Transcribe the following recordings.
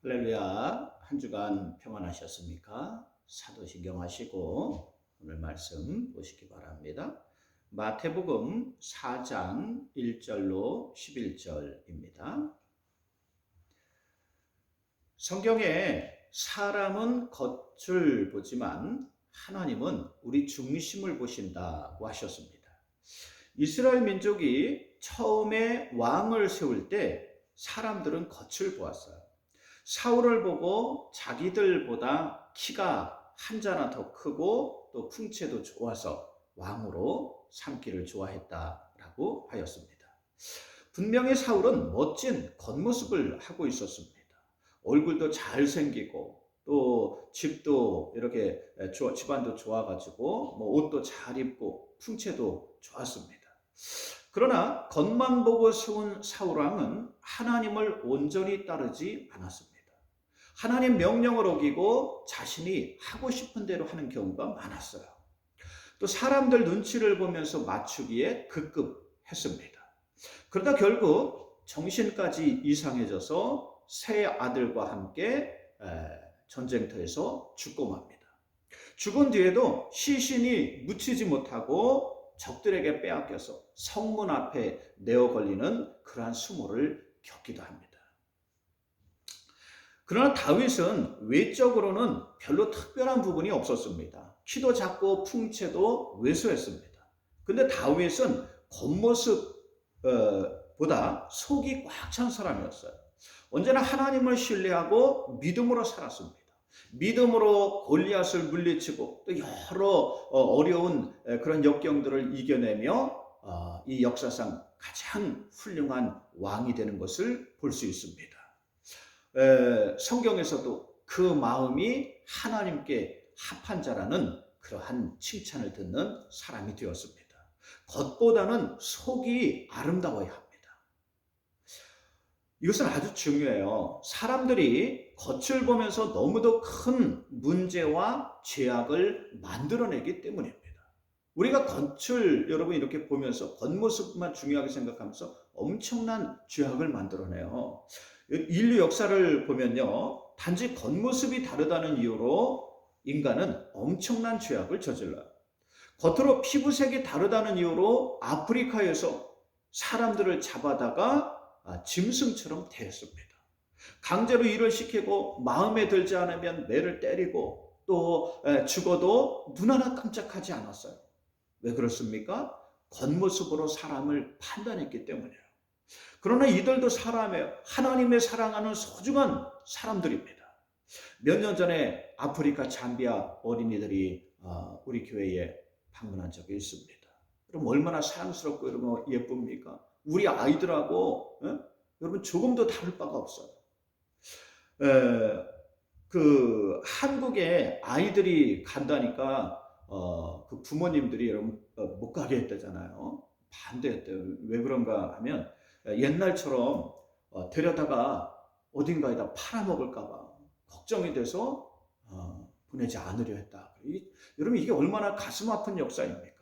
할렐루야. 한 주간 평안하셨습니까? 사도신경 하시고 오늘 말씀 보시기 바랍니다. 마태복음 4장 1절로 11절입니다. 성경에 사람은 겉을 보지만 하나님은 우리 중심을 보신다고 하셨습니다. 이스라엘 민족이 처음에 왕을 세울 때 사람들은 겉을 보았어요. 사울을 보고 자기들보다 키가 한 자나 더 크고 또 풍채도 좋아서 왕으로 삼기를 좋아했다라고 하였습니다. 분명히 사울은 멋진 겉모습을 하고 있었습니다. 얼굴도 잘생기고 또 집도 이렇게 집안도 좋아가지고 옷도 잘 입고 풍채도 좋았습니다. 그러나 겉만 보고 세운 사울왕은 하나님을 온전히 따르지 않았습니다. 하나님 명령을 어기고 자신이 하고 싶은 대로 하는 경우가 많았어요. 또 사람들 눈치를 보면서 맞추기에 급급했습니다. 그러다 결국 정신까지 이상해져서 세 아들과 함께 전쟁터에서 죽고 맙니다. 죽은 뒤에도 시신이 묻히지 못하고 적들에게 빼앗겨서 성문 앞에 내어 걸리는 그러한 수모를 겪기도 합니다. 그러나 다윗은 외적으로는 별로 특별한 부분이 없었습니다. 키도 작고 풍채도 왜소했습니다. 근데 다윗은 겉모습보다 속이 꽉 찬 사람이었어요. 언제나 하나님을 신뢰하고 믿음으로 살았습니다. 믿음으로 골리앗을 물리치고 또 여러 어려운 그런 역경들을 이겨내며 이 역사상 가장 훌륭한 왕이 되는 것을 볼 수 있습니다. 성경에서도 그 마음이 하나님께 합한 자라는 그러한 칭찬을 듣는 사람이 되었습니다. 겉보다는 속이 아름다워야 합니다. 이것은 아주 중요해요. 사람들이 겉을 보면서 너무도 큰 문제와 죄악을 만들어내기 때문입니다. 우리가 겉을 여러분 이렇게 보면서 겉모습만 중요하게 생각하면서 엄청난 죄악을 만들어내요. 인류 역사를 보면요, 단지 겉모습이 다르다는 이유로 인간은 엄청난 죄악을 저질러요. 겉으로 피부색이 다르다는 이유로 아프리카에서 사람들을 잡아다가 짐승처럼 대했습니다. 강제로 일을 시키고 마음에 들지 않으면 매를 때리고 또 죽어도 눈 하나 깜짝하지 않았어요. 왜 그렇습니까? 겉모습으로 사람을 판단했기 때문이에요. 그러나 이들도 사람이에요. 하나님의 사랑하는 소중한 사람들입니다. 몇 년 전에 아프리카 잠비아 어린이들이 우리 교회에 방문한 적이 있습니다. 그럼 얼마나 사랑스럽고 여러분 예쁩니까? 우리 아이들하고 여러분 조금도 다를 바가 없어요. 그 한국에 아이들이 간다니까 그 부모님들이 여러분 못 가게 했다잖아요. 반대했대요. 왜 그런가 하면 옛날처럼 데려다가 어딘가에다 팔아먹을까 봐 걱정이 돼서 보내지 않으려 했다. 여러분 이게 얼마나 가슴 아픈 역사입니까?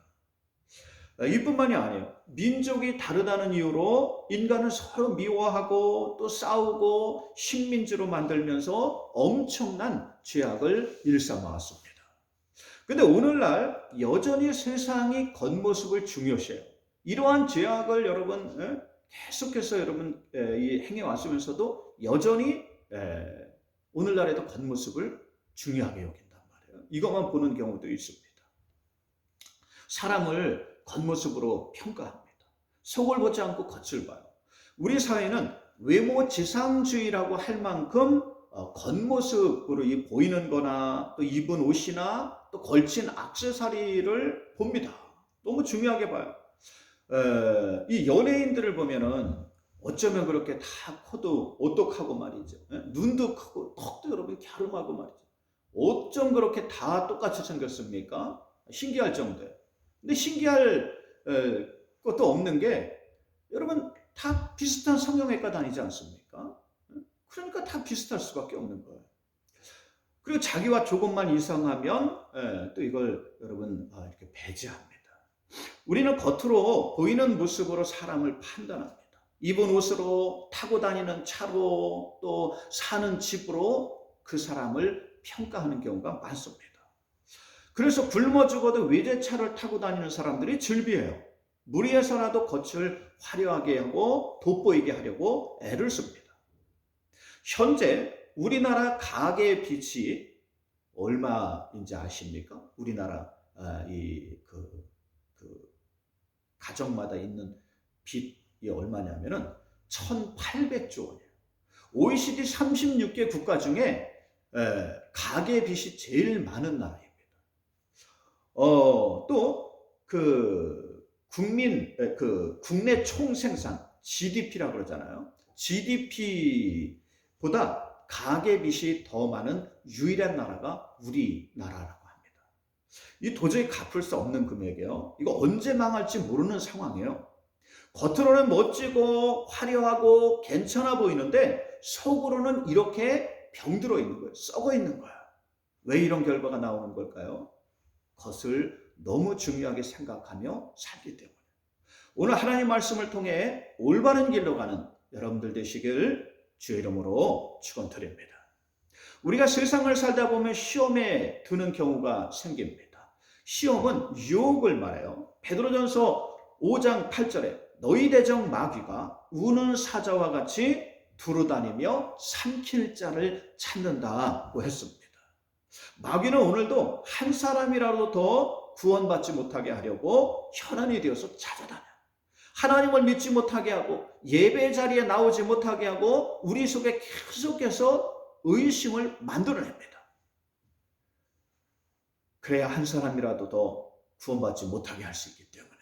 이뿐만이 아니에요. 민족이 다르다는 이유로 인간을 서로 미워하고 또 싸우고 식민지로 만들면서 엄청난 죄악을 일삼아왔습니다. 근데 오늘날 여전히 세상이 겉모습을 중요시해요. 이러한 죄악을 여러분 계속해서 여러분 행해왔으면서도 여전히 오늘날에도 겉모습을 중요하게 여긴단 말이에요. 이것만 보는 경우도 있습니다. 사람을 겉모습으로 평가합니다. 속을 보지 않고 겉을 봐요. 우리 사회는 외모 지상주의라고 할 만큼 겉모습으로 보이는 거나 또 입은 옷이나 또 걸친 액세서리를 봅니다. 너무 중요하게 봐요. 이 연예인들을 보면은 어쩌면 그렇게 다 코도 오똑하고 말이죠. 눈도 크고 턱도 여러분 갸름하고 말이죠. 어쩜 그렇게 다 똑같이 생겼습니까? 신기할 정도예요. 근데 신기할 것도 없는 게 여러분 다 비슷한 성형외과 다니지 않습니까? 그러니까 다 비슷할 수밖에 없는 거예요. 그리고 자기와 조금만 이상하면 또 이걸 여러분 이렇게 배제합니다. 우리는 겉으로 보이는 모습으로 사람을 판단합니다. 입은 옷으로, 타고 다니는 차로, 또 사는 집으로 그 사람을 평가하는 경우가 많습니다. 그래서 굶어 죽어도 외제차를 타고 다니는 사람들이 즐비해요. 무리해서라도 겉을 화려하게 하고 돋보이게 하려고 애를 씁니다. 현재 우리나라 가계의 빚이 얼마인지 아십니까? 우리나라 그 가정마다 있는 빚이 얼마냐면은 1,800조 원이에요. OECD 36개 국가 중에 가계 빚이 제일 많은 나라입니다. 또 국내 총생산 GDP라고 그러잖아요. GDP보다 가계 빚이 더 많은 유일한 나라가 우리나라라고 합니다. 이 도저히 갚을 수 없는 금액이에요. 이거 언제 망할지 모르는 상황이에요. 겉으로는 멋지고 화려하고 괜찮아 보이는데 속으로는 이렇게 병들어 있는 거예요. 썩어 있는 거야. 왜 이런 결과가 나오는 걸까요? 것을 너무 중요하게 생각하며 살기 때문에. 오늘 하나님 말씀을 통해 올바른 길로 가는 여러분들 되시길 주의 이름으로 축원드립니다. 우리가 세상을 살다 보면 시험에 드는 경우가 생깁니다. 시험은 유혹을 말해요. 베드로전서 5장 8절에 너희 대적 마귀가 우는 사자와 같이 두루다니며 삼킬 자를 찾는다고 했습니다. 마귀는 오늘도 한 사람이라도 더 구원받지 못하게 하려고 혈안이 되어서 찾아다녀. 하나님을 믿지 못하게 하고 예배 자리에 나오지 못하게 하고 우리 속에 계속해서 의심을 만들어냅니다. 그래야 한 사람이라도 더 구원받지 못하게 할 수 있기 때문에요.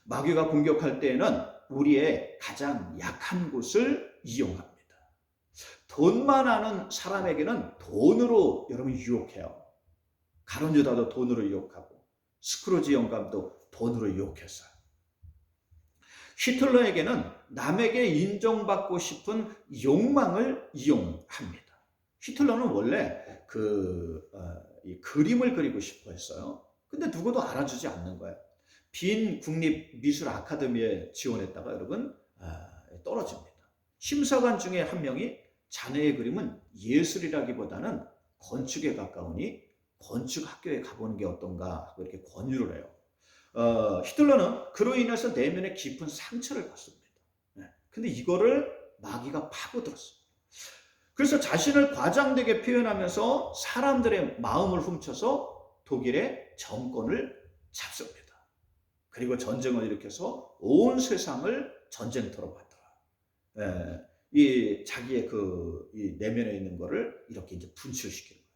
마귀가 공격할 때에는 우리의 가장 약한 곳을 이용합니다. 돈만 아는 사람에게는 돈으로 여러분 유혹해요. 가룟 유다도 돈으로 유혹하고 스크루지 영감도 돈으로 유혹했어요. 히틀러에게는 남에게 인정받고 싶은 욕망을 이용합니다. 히틀러는 원래 이 그림을 그리고 싶어 했어요. 근데 누구도 알아주지 않는 거예요. 빈 국립미술 아카데미에 지원했다가 여러분 떨어집니다. 심사관 중에 한 명이 자네의 그림은 예술이라기보다는 건축에 가까우니 건축학교에 가보는 게 어떤가 하고 이렇게 권유를 해요. 히틀러는 그로 인해서 내면에 깊은 상처를 받습니다. 근데 이거를 마귀가 파고들었어요. 그래서 자신을 과장되게 표현하면서 사람들의 마음을 훔쳐서 독일의 정권을 잡습니다. 그리고 전쟁을 일으켜서 온 세상을 전쟁터로 만들어요. 이 자기의 이 내면에 있는 거를 이렇게 이제 분출시키는 거예요.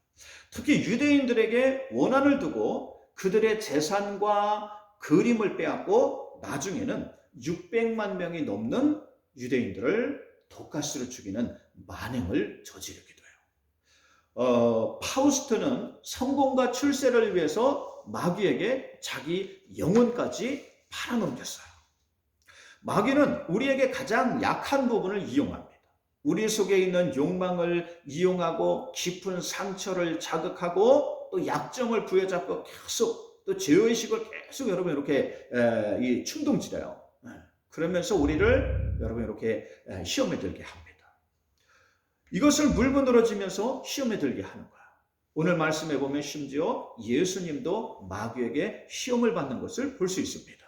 특히 유대인들에게 원한을 두고 그들의 재산과 그림을 빼앗고 나중에는 600만 명이 넘는 유대인들을 독가스로 죽이는 만행을 저지르기도 해요. 파우스트는 성공과 출세를 위해서 마귀에게 자기 영혼까지 팔아넘겼어요. 마귀는 우리에게 가장 약한 부분을 이용합니다. 우리 속에 있는 욕망을 이용하고 깊은 상처를 자극하고 또 약점을 부여잡고 계속 또 죄의식을 계속 여러분 이렇게 충동질해요. 그러면서 우리를 여러분 이렇게 시험에 들게 합니다. 이것을 물고 늘어지면서 시험에 들게 하는 거야. 오늘 말씀해 보면 심지어 예수님도 마귀에게 시험을 받는 것을 볼 수 있습니다.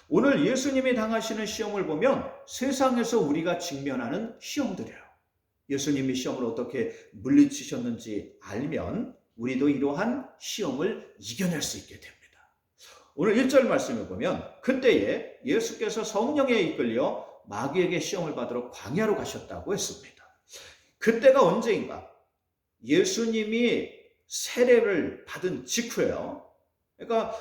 오늘 예수님이 당하시는 시험을 보면 세상에서 우리가 직면하는 시험들이에요. 예수님이 시험을 어떻게 물리치셨는지 알면 우리도 이러한 시험을 이겨낼 수 있게 됩니다. 오늘 1절 말씀을 보면 그때에 예수께서 성령에 이끌려 마귀에게 시험을 받으러 광야로 가셨다고 했습니다. 그때가 언제인가? 예수님이 세례를 받은 직후예요. 그러니까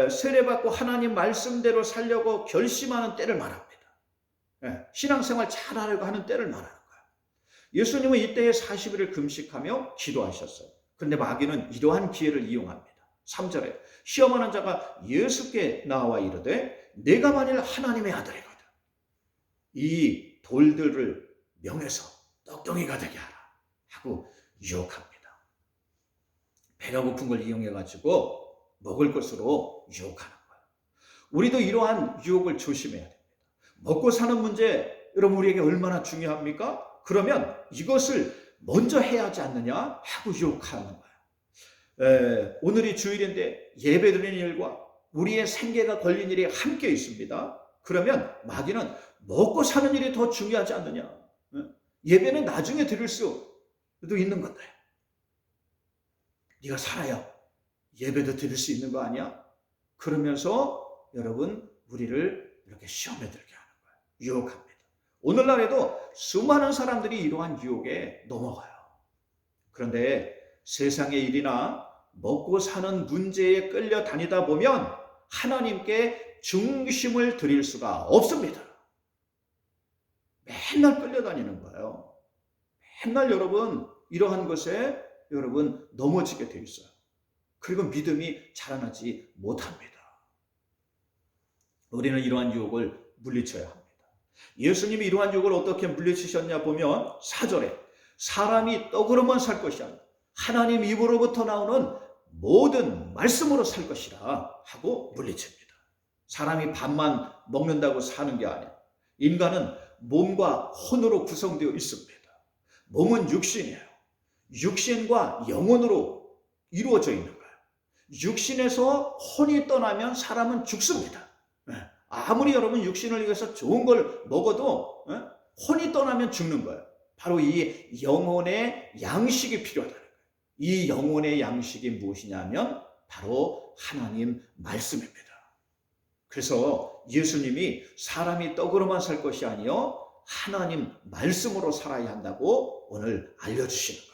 세례받고 하나님 말씀대로 살려고 결심하는 때를 말합니다. 신앙생활 잘하려고 하는 때를 말하는 거예요. 예수님은 이때에 40일을 금식하며 기도하셨어요. 그런데 마귀는 이러한 기회를 이용합니다. 3절에 시험하는 자가 예수께 나와 이르되 내가 만일 하나님의 아들이거든 이 돌들을 명해서 떡덩이가 되게 하라 하고 유혹합니다. 배가 고픈 걸 이용해가지고 먹을 것으로 유혹하는 거예요. 우리도 이러한 유혹을 조심해야 됩니다. 먹고 사는 문제 여러분 우리에게 얼마나 중요합니까? 그러면 이것을 먼저 해야 하지 않느냐 하고 유혹하는 거예요. 오늘이 주일인데 예배드리는 일과 우리의 생계가 걸린 일이 함께 있습니다. 그러면 마귀는 먹고 사는 일이 더 중요하지 않느냐. 예배는 나중에 드릴 수도 있는 건데 네가 살아야 예배도 드릴 수 있는 거 아니야? 그러면서 여러분 우리를 이렇게 시험에 들게 하는 거예요. 유혹합니다. 오늘날에도 수많은 사람들이 이러한 유혹에 넘어가요. 그런데 세상의 일이나 먹고 사는 문제에 끌려다니다 보면 하나님께 중심을 드릴 수가 없습니다. 맨날 끌려다니는 거예요. 맨날 여러분 이러한 것에 여러분 넘어지게 돼 있어요. 그리고 믿음이 자라나지 못합니다. 우리는 이러한 유혹을 물리쳐야 합니다. 예수님이 이러한 유혹을 어떻게 물리치셨냐 보면 4절에 사람이 떡으로만 살 것이 아니라 하나님 입으로부터 나오는 모든 말씀으로 살 것이라 하고 물리칩니다. 사람이 밥만 먹는다고 사는 게 아니라 인간은 몸과 혼으로 구성되어 있습니다. 몸은 육신이에요. 육신과 영혼으로 이루어져 있는 거예요. 육신에서 혼이 떠나면 사람은 죽습니다. 아무리 여러분 육신을 위해서 좋은 걸 먹어도 혼이 떠나면 죽는 거예요. 바로 이 영혼의 양식이 필요하다는 거예요. 이 영혼의 양식이 무엇이냐면 바로 하나님 말씀입니다. 그래서 예수님이 사람이 떡으로만 살 것이 아니요 하나님 말씀으로 살아야 한다고 오늘 알려주시는 거예요.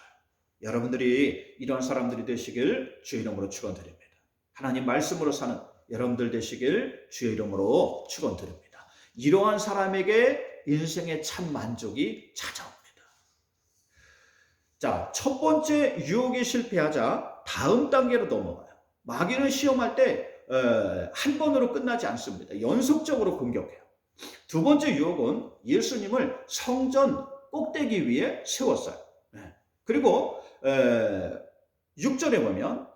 여러분들이 이런 사람들이 되시길 주의 이름으로 축원드립니다. 하나님 말씀으로 사는 여러분들 되시길 주의 이름으로 축원드립니다. 이러한 사람에게 인생의 참 만족이 찾아옵니다. 자, 첫 번째 유혹에 실패하자 다음 단계로 넘어가요. 마귀는 시험할 때 한 번으로 끝나지 않습니다. 연속적으로 공격해요. 두 번째 유혹은 예수님을 성전 꼭대기 위에 세웠어요. 그리고 6절에 보면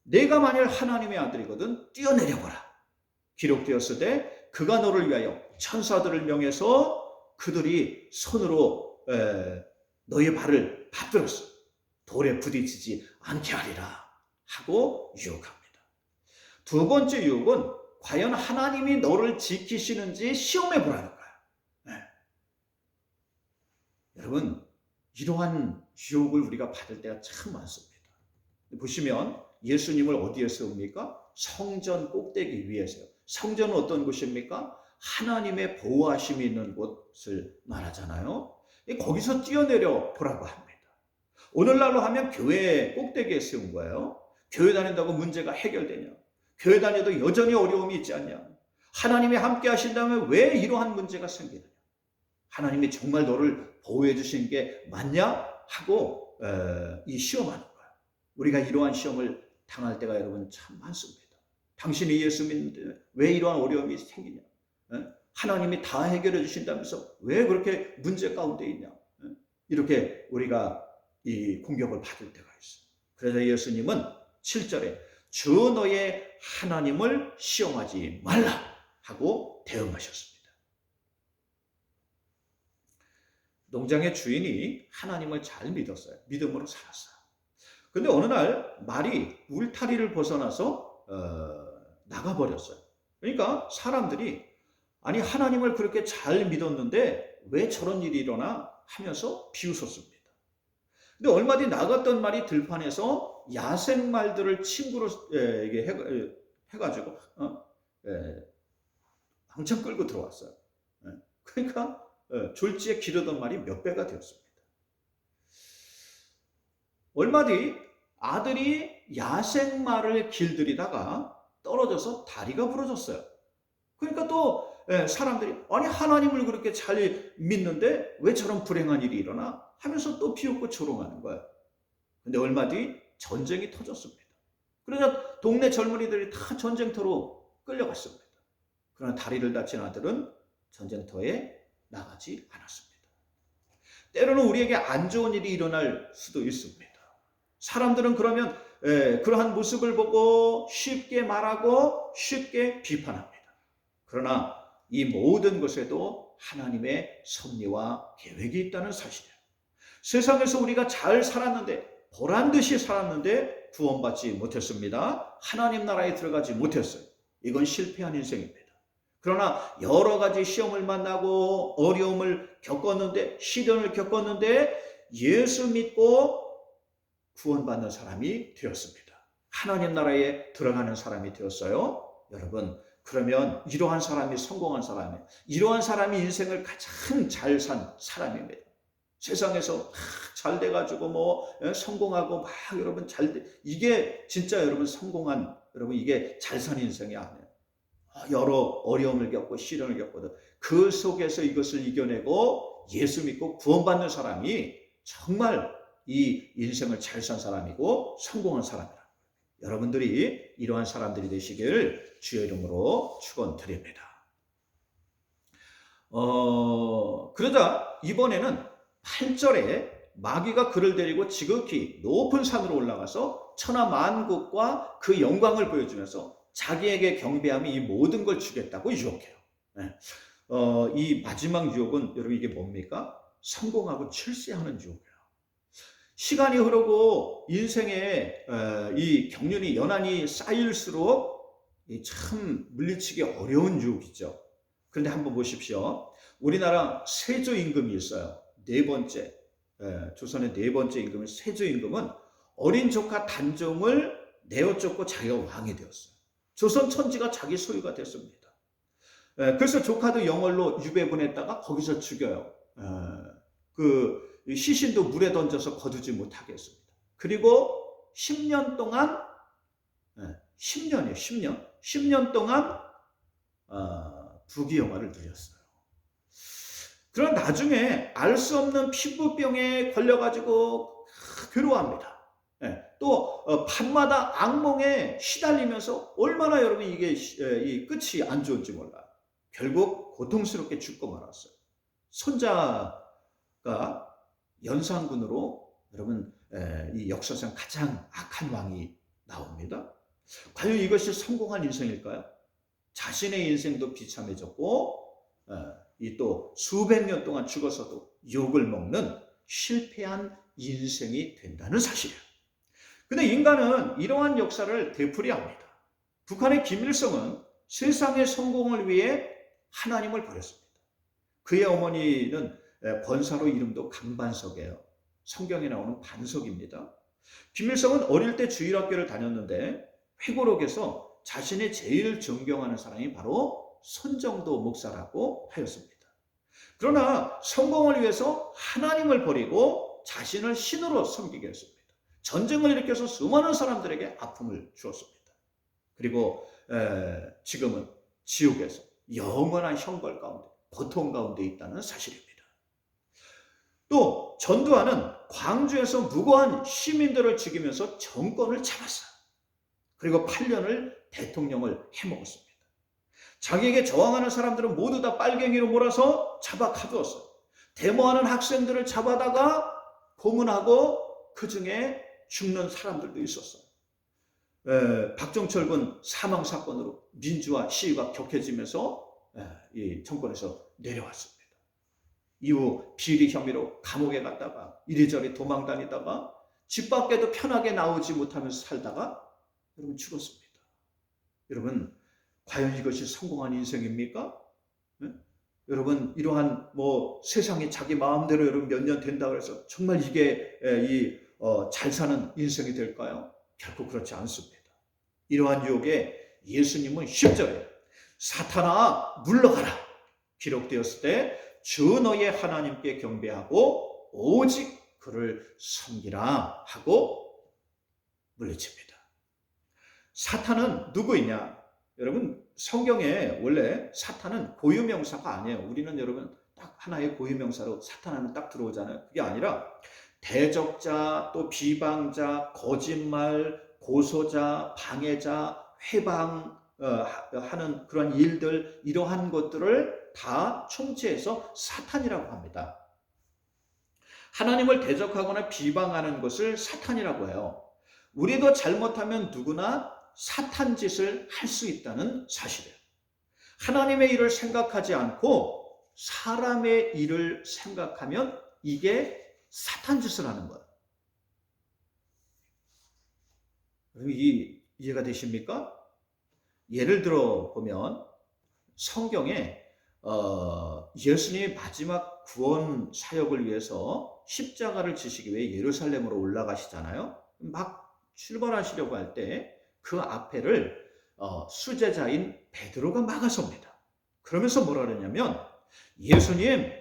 내가 만일 하나님의 아들이거든 뛰어내려보라. 기록되었을 때 그가 너를 위하여 천사들을 명해서 그들이 손으로 너의 발을 받들었어. 돌에 부딪히지 않게 하리라 하고 유혹합니다. 두 번째 유혹은 과연 하나님이 너를 지키시는지 시험해 보라는 거예요. 여러분 이러한 유혹을 우리가 받을 때가 참 많습니다. 보시면 예수님을 어디에 세웁니까? 성전 꼭대기 위에서요. 성전은 어떤 곳입니까? 하나님의 보호하심이 있는 곳을 말하잖아요. 거기서 뛰어내려 보라고 합니다. 오늘날로 하면 교회 꼭대기에 세운 거예요. 교회 다닌다고 문제가 해결되냐? 교회 다녀도 여전히 어려움이 있지 않냐? 하나님이 함께 하신다면 왜 이러한 문제가 생기느냐? 하나님이 정말 너를 보호해 주신 게 맞냐? 하고 이 시험하는 거예요. 우리가 이러한 시험을 당할 때가 여러분 참 많습니다. 당신이 예수 믿는데 왜 이러한 어려움이 생기냐? 하나님이 다 해결해 주신다면서 왜 그렇게 문제 가운데 있냐? 이렇게 우리가 이 공격을 받을 때가 있어요. 그래서 예수님은 7절에 주 너의 하나님을 시험하지 말라 하고 대응하셨습니다. 농장의 주인이 하나님을 잘 믿었어요. 믿음으로 살았어요. 근데 어느 날 말이 울타리를 벗어나서 나가버렸어요. 그러니까 사람들이 아니 하나님을 그렇게 잘 믿었는데 왜 저런 일이 일어나 하면서 비웃었습니다. 근데 얼마 뒤 나갔던 말이 들판에서 야생 말들을 친구로 해가지고 왕창 끌고 들어왔어요. 그러니까 졸지에 기르던 말이 몇 배가 되었습니다. 얼마 뒤 아들이 야생 말을 길들이다가 떨어져서 다리가 부러졌어요. 그러니까 또 사람들이 아니 하나님을 그렇게 잘 믿는데 왜 저런 불행한 일이 일어나? 하면서 또 비웃고 조롱하는 거예요. 근데 얼마 뒤 전쟁이 터졌습니다. 그러자 동네 젊은이들이 다 전쟁터로 끌려갔습니다. 그러나 다리를 다친 아들은 전쟁터에 나가지 않았습니다. 때로는 우리에게 안 좋은 일이 일어날 수도 있습니다. 사람들은 그러면 그러한 모습을 보고 쉽게 말하고 쉽게 비판합니다. 그러나 이 모든 것에도 하나님의 섭리와 계획이 있다는 사실이에요. 세상에서 우리가 잘 살았는데, 보란듯이 살았는데 구원받지 못했습니다. 하나님 나라에 들어가지 못했어요. 이건 실패한 인생입니다. 그러나 여러 가지 시험을 만나고 어려움을 겪었는데, 시련을 겪었는데 예수 믿고 구원받는 사람이 되었습니다. 하나님 나라에 들어가는 사람이 되었어요. 여러분, 그러면 이러한 사람이 성공한 사람이에요. 이러한 사람이 인생을 가장 잘 산 사람입니다. 세상에서 잘 돼가지고 성공하고 여러분 이게 진짜 여러분 성공한, 여러분 이게 잘 사는 인생이 아니에요. 여러 어려움을 겪고 시련을 겪거든. 그 속에서 이것을 이겨내고 예수 믿고 구원받는 사람이 정말 이 인생을 잘 산 사람이고 성공한 사람이라. 여러분들이 이러한 사람들이 되시길 주의 이름으로 축원드립니다. 그러자 이번에는 8절에 마귀가 그를 데리고 지극히 높은 산으로 올라가서 천하 만국과 그 영광을 보여주면서 자기에게 경배함이 이 모든 걸 주겠다고 유혹해요. 이 마지막 유혹은 여러분 이게 뭡니까? 성공하고 출세하는 유혹이에요. 시간이 흐르고 인생에 이 경륜이 연한이 쌓일수록 참 물리치기 어려운 유혹이죠. 그런데 한번 보십시오. 우리나라 세조 임금이 있어요. 네 번째, 조선의 네 번째 임금인 세조 임금은 어린 조카 단종을 내어쫓고 자기가 왕이 되었어요. 조선 천지가 자기 소유가 됐습니다. 그래서 조카도 영월로 유배보냈다가 거기서 죽여요. 그 시신도 물에 던져서 거두지 못하게 했습니다. 그리고 10년 동안 10년이에요. 10년 동안 부귀영화를 누렸어요. 그런 나중에 알 수 없는 피부병에 걸려가지고 괴로워합니다. 또 밤마다 악몽에 시달리면서 얼마나 여러분 이게 이 끝이 안 좋은지 몰라요. 결국 고통스럽게 죽고 말았어요. 손자가 연산군으로 여러분 이 역사상 가장 악한 왕이 나옵니다. 과연 이것이 성공한 인생일까요? 자신의 인생도 비참해졌고 이 또 수백 년 동안 죽어서도 욕을 먹는 실패한 인생이 된다는 사실이에요. 근데 인간은 이러한 역사를 되풀이합니다. 북한의 김일성은 세상의 성공을 위해 하나님을 버렸습니다. 그의 어머니는 권사로 이름도 강반석이에요. 성경에 나오는 반석입니다. 김일성은 어릴 때 주일학교를 다녔는데 회고록에서 자신이 제일 존경하는 사람이 바로 손정도 목사라고 하였습니다. 그러나 성공을 위해서 하나님을 버리고 자신을 신으로 섬기게 했습니다. 전쟁을 일으켜서 수많은 사람들에게 아픔을 주었습니다. 그리고 지금은 지옥에서 영원한 형벌 가운데, 고통 가운데 있다는 사실입니다. 또 전두환은 광주에서 무고한 시민들을 죽이면서 정권을 잡았어요. 그리고 8년을 대통령을 해먹었습니다. 자기에게 저항하는 사람들은 모두 다 빨갱이로 몰아서 잡아 가두었어요. 데모하는 학생들을 잡아다가 고문하고 그 중에 죽는 사람들도 있었어요. 박정철군 사망 사건으로 민주화 시위가 격해지면서 이 정권에서 내려왔습니다. 이후 비리 혐의로 감옥에 갔다가 이리저리 도망 다니다가 집 밖에도 편하게 나오지 못하면서 살다가 여러분 죽었습니다. 여러분 과연 이것이 성공한 인생입니까? 여러분 이러한 세상이 자기 마음대로 여러분 몇 년 된다고 해서 정말 이게 잘 사는 인생이 될까요? 결코 그렇지 않습니다. 이러한 유혹에 예수님은 10절에 사탄아 물러가라 기록되었을 때 주 너의 하나님께 경배하고 오직 그를 섬기라 하고 물리칩니다. 사탄은 누구이냐? 여러분 성경에 원래 사탄은 고유명사가 아니에요. 우리는 여러분 딱 하나의 고유명사로 사탄 하면 딱 들어오잖아요. 그게 아니라 대적자, 또 비방자, 거짓말, 고소자, 방해자, 회방하는 그런 일들, 이러한 것들을 다 총체해서 사탄이라고 합니다. 하나님을 대적하거나 비방하는 것을 사탄이라고 해요. 우리도 잘못하면 누구나 사탄 짓을 할 수 있다는 사실이에요. 하나님의 일을 생각하지 않고 사람의 일을 생각하면 이게 사탄 짓을 하는 거예요. 이해가 되십니까? 예를 들어 보면 성경에 예수님이 마지막 구원 사역을 위해서 십자가를 지시기 위해 예루살렘으로 올라가시잖아요. 막 출발하시려고 할 때 그 앞에를 수제자인 베드로가 막아섭니다. 그러면서 뭐라 그러냐면, 예수님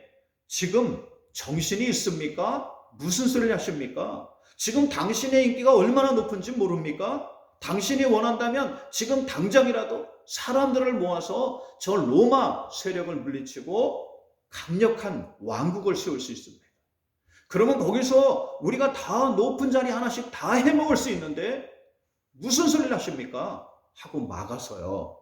지금 정신이 있습니까? 무슨 소리를 하십니까? 지금 당신의 인기가 얼마나 높은지 모릅니까? 당신이 원한다면 지금 당장이라도 사람들을 모아서 저 로마 세력을 물리치고 강력한 왕국을 세울 수 있습니다. 그러면 거기서 우리가 다 높은 자리 하나씩 다 해먹을 수 있는데 무슨 소리를 하십니까? 하고 막아서요.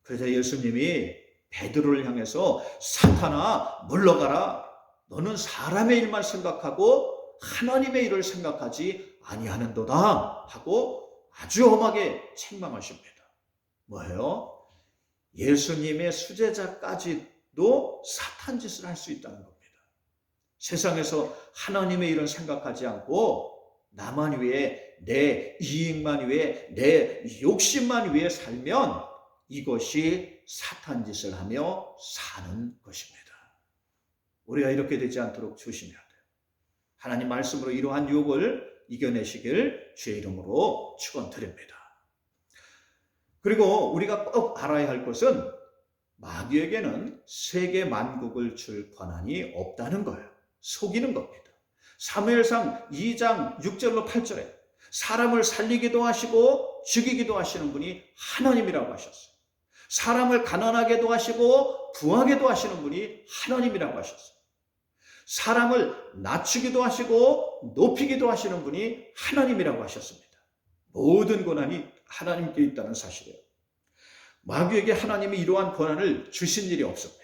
그래서 예수님이 베드로를 향해서 사탄아 물러가라. 너는 사람의 일만 생각하고 하나님의 일을 생각하지 아니하는도다 하고 아주 험하게 책망하십니다. 뭐예요? 예수님의 수제자까지도 사탄 짓을 할 수 있다는 겁니다. 세상에서 하나님의 일은 생각하지 않고 나만 위해, 내 이익만 위해, 내 욕심만 위해 살면 이것이 사탄 짓을 하며 사는 것입니다. 우리가 이렇게 되지 않도록 조심해야 돼요. 하나님 말씀으로 이러한 유혹을 이겨내시길 주의 이름으로 축원드립니다. 그리고 우리가 꼭 알아야 할 것은 마귀에게는 세계 만국을 줄 권한이 없다는 거예요. 속이는 겁니다. 사무엘상 2장 6절로 8절에 사람을 살리기도 하시고 죽이기도 하시는 분이 하나님이라고 하셨어요. 사람을 가난하게도 하시고 부하게도 하시는 분이 하나님이라고 하셨어요. 사람을 낮추기도 하시고 높이기도 하시는 분이 하나님이라고 하셨습니다. 모든 권한이 하나님께 있다는 사실이에요. 마귀에게 하나님이 이러한 권한을 주신 일이 없습니다.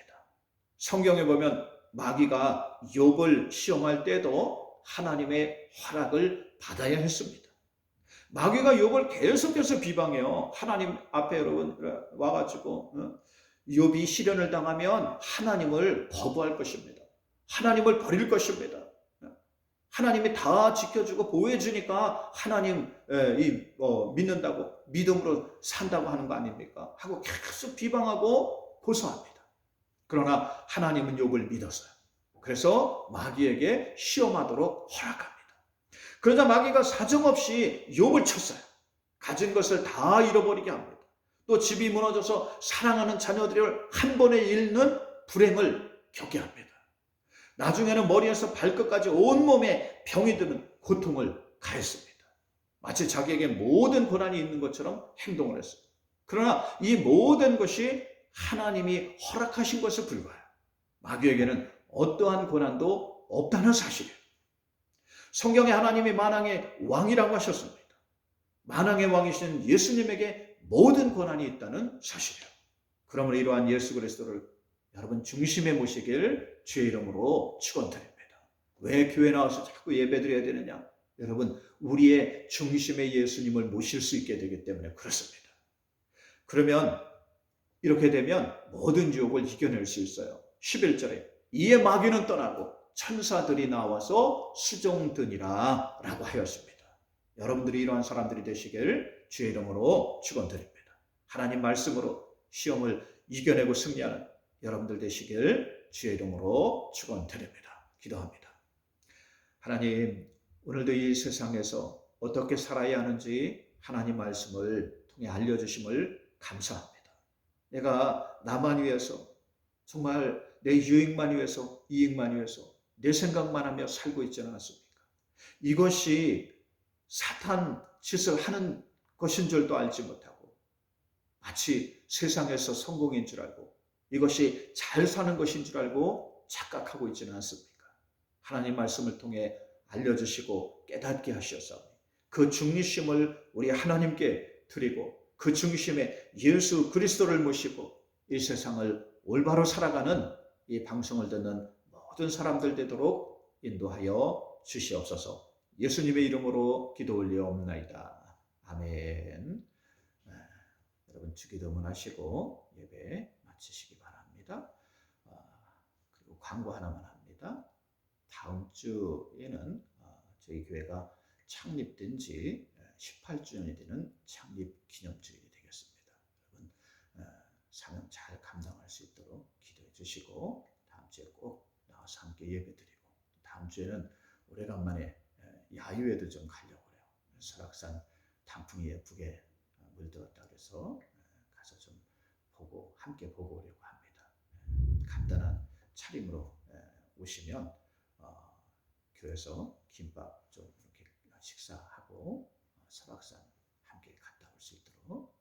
성경에 보면 마귀가 욥을 시험할 때도 하나님의 허락을 받아야 했습니다. 마귀가 욥을 계속해서 비방해요. 하나님 앞에 여러분 와가지고 욥이 시련을 당하면 하나님을 거부할 것입니다. 하나님을 버릴 것입니다. 하나님이 다 지켜주고 보호해주니까 하나님 믿는다고, 믿음으로 산다고 하는 거 아닙니까? 하고 계속 비방하고 고소합니다. 그러나 하나님은 욥을 믿었어요. 그래서 마귀에게 시험하도록 허락합니다. 그러자 마귀가 사정없이 욥을 쳤어요. 가진 것을 다 잃어버리게 합니다. 또 집이 무너져서 사랑하는 자녀들을 한 번에 잃는 불행을 겪게 합니다. 나중에는 머리에서 발끝까지 온몸에 병이 드는 고통을 가했습니다. 마치 자기에게 모든 권한이 있는 것처럼 행동을 했어요. 그러나 이 모든 것이 하나님이 허락하신 것에 불과해요. 마귀에게는 어떠한 권한도 없다는 사실이에요. 성경에 하나님이 만왕의 왕이라고 하셨습니다. 만왕의 왕이신 예수님에게 모든 권한이 있다는 사실이에요. 그러므로 이러한 예수 그리스도를 여러분 중심에 모시길 주의 이름으로 축원드립니다. 왜 교회 나와서 자꾸 예배드려야 되느냐? 여러분 우리의 중심에 예수님을 모실 수 있게 되기 때문에 그렇습니다. 그러면 이렇게 되면 모든 유혹을 이겨낼 수 있어요. 11절에 이에 마귀는 떠나고 천사들이 나와서 수종드니라 라고 하였습니다. 여러분들이 이러한 사람들이 되시길 주의 이름으로 축원드립니다. 하나님 말씀으로 시험을 이겨내고 승리하는 여러분들 되시길 주의 이름으로 축원드립니다. 기도합니다. 하나님, 오늘도 이 세상에서 어떻게 살아야 하는지 하나님 말씀을 통해 알려주심을 감사합니다. 내가 나만 위해서, 정말 내 유익만 위해서, 이익만 위해서 내 생각만 하며 살고 있지는 않습니까? 이것이 사탄 짓을 하는 것인 줄도 알지 못하고 마치 세상에서 성공인 줄 알고 이것이 잘 사는 것인 줄 알고 착각하고 있지는 않습니까? 하나님 말씀을 통해 알려주시고 깨닫게 하시옵소서. 그 중심을 우리 하나님께 드리고 그 중심에 예수 그리스도를 모시고 이 세상을 올바로 살아가는 이 방송을 듣는 모든 사람들 되도록 인도하여 주시옵소서. 예수님의 이름으로 기도 올려옵나이다. 아멘. 여러분 주기도문 하시고 예배 마치시기 바랍니다. 그리고 광고 하나만 합니다. 다음 주에는 저희 교회가 창립된 지 18주년이 되는 창립 기념주일이 되겠습니다. 여러분 사명 잘 감당할 수 있도록 기도해 주시고 다음 주에 꼭 나와서 함께 예배드리고 다음 주에는 오래간만에 야유회도 좀 가려고 그래요. 설악산 단풍이 예쁘게 물들었다 그래서 가서 좀 보고 함께 보고 오려고 합니다. 간단한 차림으로 오시면 교회에서 김밥 좀 이렇게 식사하고 설악산 함께 갔다 올 수 있도록